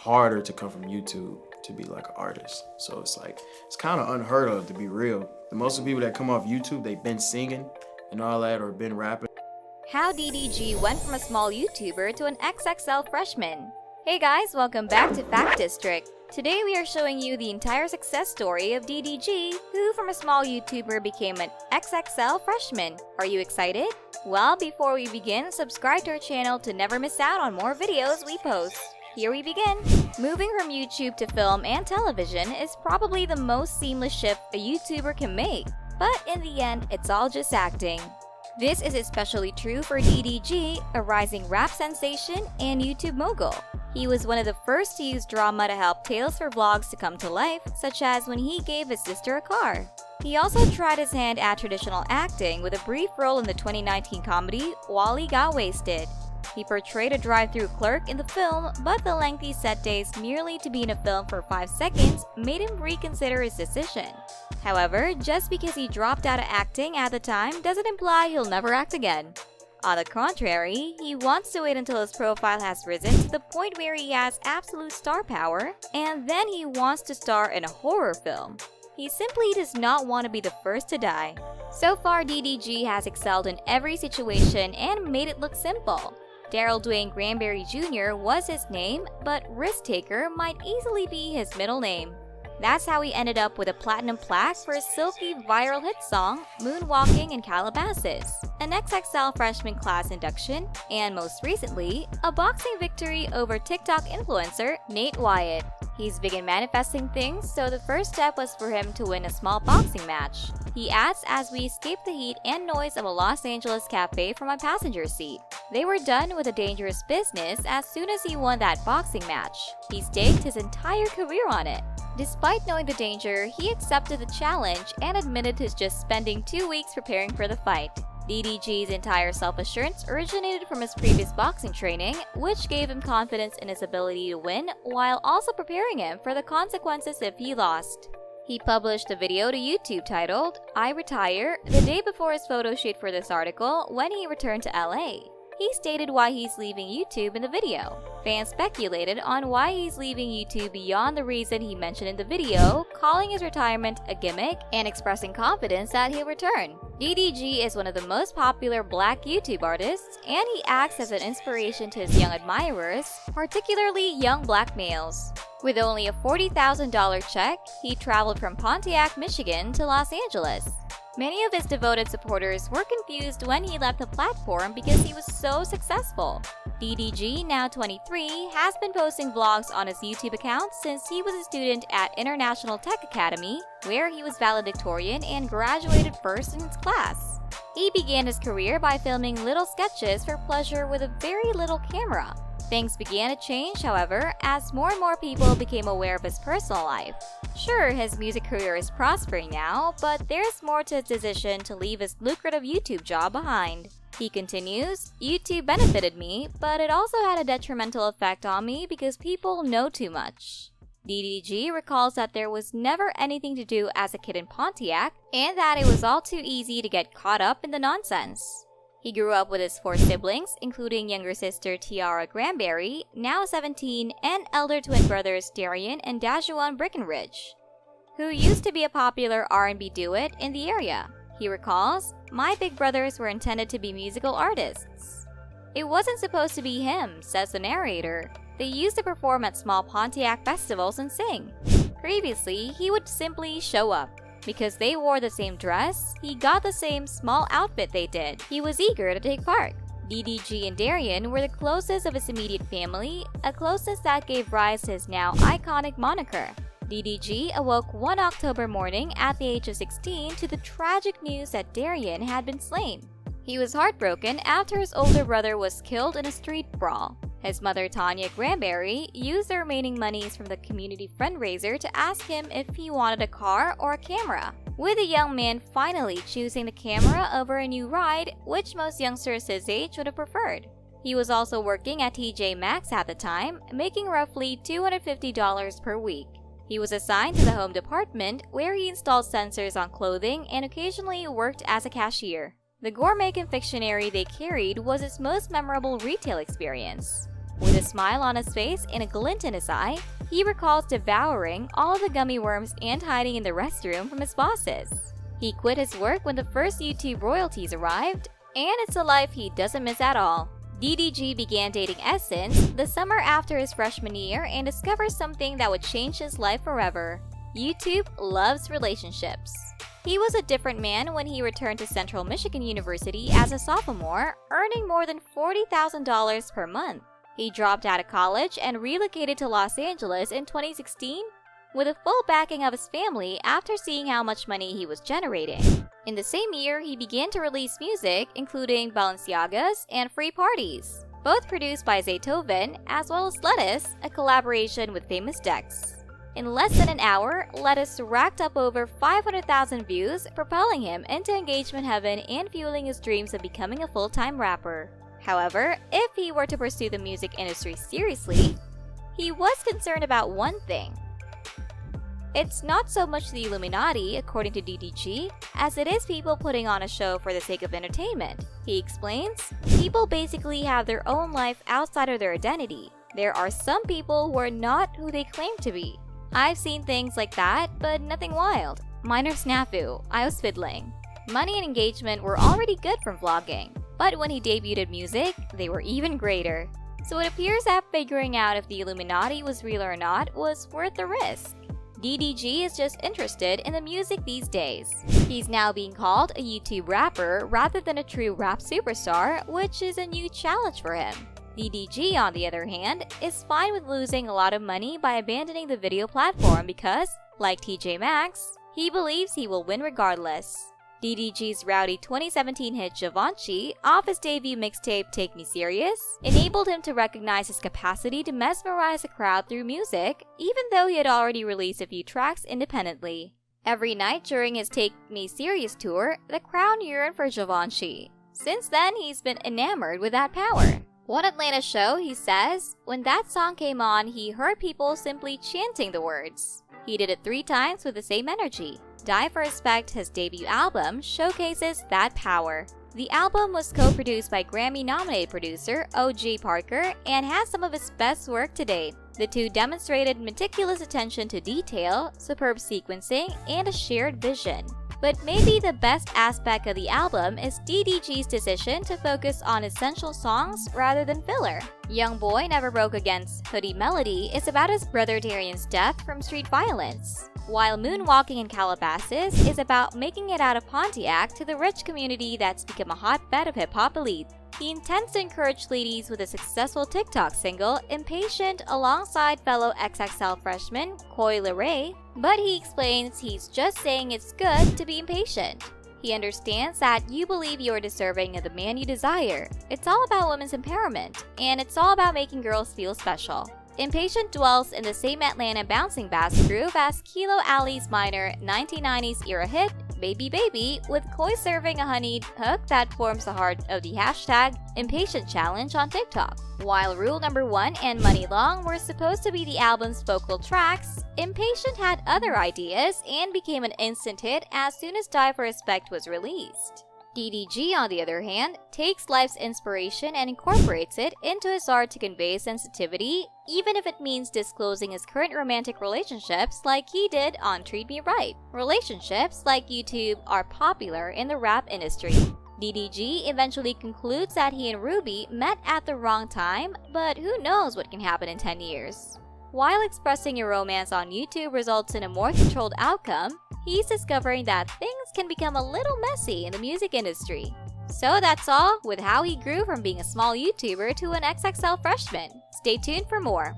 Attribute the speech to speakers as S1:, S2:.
S1: harder to come from YouTube to be like an artist. So it's like, it's kind of unheard of, to be real. The most of the people that come off YouTube, they've been singing and all that, or been rapping.
S2: How DDG went from a small YouTuber to an XXL freshman. Hey guys, welcome back to Fact District. Today we are showing you the entire success story of DDG, who from a small YouTuber became an XXL freshman. Are you excited? Well, before we begin, subscribe to our channel to never miss out on more videos we post. Here we begin. Moving from YouTube to film and television is probably the most seamless shift a YouTuber can make. But in the end, it's all just acting. This is especially true for DDG, a rising rap sensation and YouTube mogul. He was one of the first to use drama to help tales for vlogs to come to life, such as when he gave his sister a car. He also tried his hand at traditional acting with a brief role in the 2019 comedy Wally Got Wasted. He portrayed a drive-thru clerk in the film, but the lengthy set days merely to be in a film for 5 seconds made him reconsider his decision. However, just because he dropped out of acting at the time doesn't imply he'll never act again. On the contrary, he wants to wait until his profile has risen to the point where he has absolute star power, and then he wants to star in a horror film. He simply does not want to be the first to die. So far, DDG has excelled in every situation and made it look simple. Daryl Dwayne Granberry Jr. was his name, but Risk Taker might easily be his middle name. That's how he ended up with a platinum plaque for his silky viral hit song, Moonwalking in Calabasas, an XXL freshman class induction, and most recently, a boxing victory over TikTok influencer Nate Wyatt. He's big in manifesting things, so the first step was for him to win a small boxing match. He adds, as we escape the heat and noise of a Los Angeles cafe from my passenger seat. They were done with a dangerous business as soon as he won that boxing match. He staked his entire career on it. Despite knowing the danger, he accepted the challenge and admitted to just spending 2 weeks preparing for the fight. DDG's entire self-assurance originated from his previous boxing training, which gave him confidence in his ability to win while also preparing him for the consequences if he lost. He published a video to YouTube titled, "I Retire," the day before his photo shoot for this article when he returned to LA. He stated why he's leaving YouTube in the video. Fans speculated on why he's leaving YouTube beyond the reason he mentioned in the video, calling his retirement a gimmick and expressing confidence that he'll return. DDG is one of the most popular Black YouTube artists, and he acts as an inspiration to his young admirers, particularly young Black males. With only a $40,000 check, he traveled from Pontiac, Michigan to Los Angeles. Many of his devoted supporters were confused when he left the platform because he was so successful. DDG, now 23, has been posting vlogs on his YouTube account since he was a student at International Tech Academy, where he was valedictorian and graduated first in his class. He began his career by filming little sketches for pleasure with a very little camera. Things began to change, however, as more and more people became aware of his personal life. Sure, his music career is prospering now, but there's more to his decision to leave his lucrative YouTube job behind. He continues, "YouTube benefited me, but it also had a detrimental effect on me because people know too much." DDG recalls that there was never anything to do as a kid in Pontiac, and that it was all too easy to get caught up in the nonsense. He grew up with his 4 siblings, including younger sister Tiara Granberry, now 17, and elder twin brothers Darian and Dajuan Breckenridge, who used to be a popular R&B duet in the area. He recalls, "My big brothers were intended to be musical artists. It wasn't supposed to be him," says the narrator. "They used to perform at small Pontiac festivals and sing. Previously, he would simply show up. Because they wore the same dress, he got the same small outfit they did. He was eager to take part." DDG and Darian were the closest of his immediate family, a closeness that gave rise to his now iconic moniker. DDG awoke one October morning at the age of 16 to the tragic news that Darian had been slain. He was heartbroken after his older brother was killed in a street brawl. His mother, Tanya Granberry, used the remaining monies from the community fundraiser to ask him if he wanted a car or a camera, with the young man finally choosing the camera over a new ride, which most youngsters his age would have preferred. He was also working at TJ Maxx at the time, making roughly $250 per week. He was assigned to the home department, where he installed sensors on clothing and occasionally worked as a cashier. The gourmet confectionery they carried was his most memorable retail experience. With a smile on his face and a glint in his eye, he recalls devouring all the gummy worms and hiding in the restroom from his bosses. He quit his work when the first YouTube royalties arrived, and it's a life he doesn't miss at all. DDG began dating Essence the summer after his freshman year and discovered something that would change his life forever. YouTube loves relationships. He was a different man when he returned to Central Michigan University as a sophomore, earning more than $40,000 per month. He dropped out of college and relocated to Los Angeles in 2016 with the full backing of his family after seeing how much money he was generating. In the same year, he began to release music, including Balenciagas and Free Parties, both produced by Zaytoven, as well as Lettuce, a collaboration with Famous Dex. In less than an hour, Lettuce racked up over 500,000 views, propelling him into engagement heaven and fueling his dreams of becoming a full-time rapper. However, if he were to pursue the music industry seriously, he was concerned about one thing. It's not so much the Illuminati, according to DDG, as it is people putting on a show for the sake of entertainment. He explains, people basically have their own life outside of their identity. There are some people who are not who they claim to be. I've seen things like that, but nothing wild. Minor snafu, I was fiddling. Money and engagement were already good from vlogging, but when he debuted music, they were even greater. So it appears that figuring out if the Illuminati was real or not was worth the risk. DDG is just interested in the music these days. He's now being called a YouTube rapper rather than a true rap superstar, which is a new challenge for him. DDG, on the other hand, is fine with losing a lot of money by abandoning the video platform because, like TJ Maxx, he believes he will win regardless. DDG's rowdy 2017 hit Givenchy, off his debut mixtape Take Me Serious, enabled him to recognize his capacity to mesmerize a crowd through music, even though he had already released a few tracks independently. Every night during his Take Me Serious tour, the crowd yearned for Givenchy. Since then, he's been enamored with that power. One Atlanta show, he says, when that song came on, he heard people simply chanting the words. He did it 3 times with the same energy. Die for Respect, his debut album, showcases that power. The album was co-produced by Grammy-nominated producer O.J. Parker and has some of his best work to date. The two demonstrated meticulous attention to detail, superb sequencing, and a shared vision. But maybe the best aspect of the album is DDG's decision to focus on essential songs rather than filler. Young Boy Never Broke Against Hoodie Melody is about his brother Darian's death from street violence, while Moonwalking in Calabasas is about making it out of Pontiac to the rich community that's become a hotbed of hip-hop elite. He intends to encourage ladies with a successful TikTok single, Impatient, alongside fellow XXL freshman Coi Leray, but he explains he's just saying it's good to be impatient. He understands that you believe you are deserving of the man you desire. It's all about women's empowerment, and it's all about making girls feel special. Impatient dwells in the same Atlanta bouncing bass groove as Kilo Ali's minor 1990s era hit, Baby Baby, with Koi serving a honeyed hook that forms the heart of the hashtag Impatient Challenge on TikTok. While Rule Number 1 and Money Long were supposed to be the album's focal tracks, Impatient had other ideas and became an instant hit as soon as Die for Respect was released. DDG, on the other hand, takes life's inspiration and incorporates it into his art to convey sensitivity, even if it means disclosing his current romantic relationships like he did on Treat Me Right. Relationships, like YouTube, are popular in the rap industry. DDG eventually concludes that he and Ruby met at the wrong time, but who knows what can happen in 10 years. While expressing your romance on YouTube results in a more controlled outcome, he's discovering that things can become a little messy in the music industry. So that's all with how he grew from being a small YouTuber to an XXL freshman. Stay tuned for more.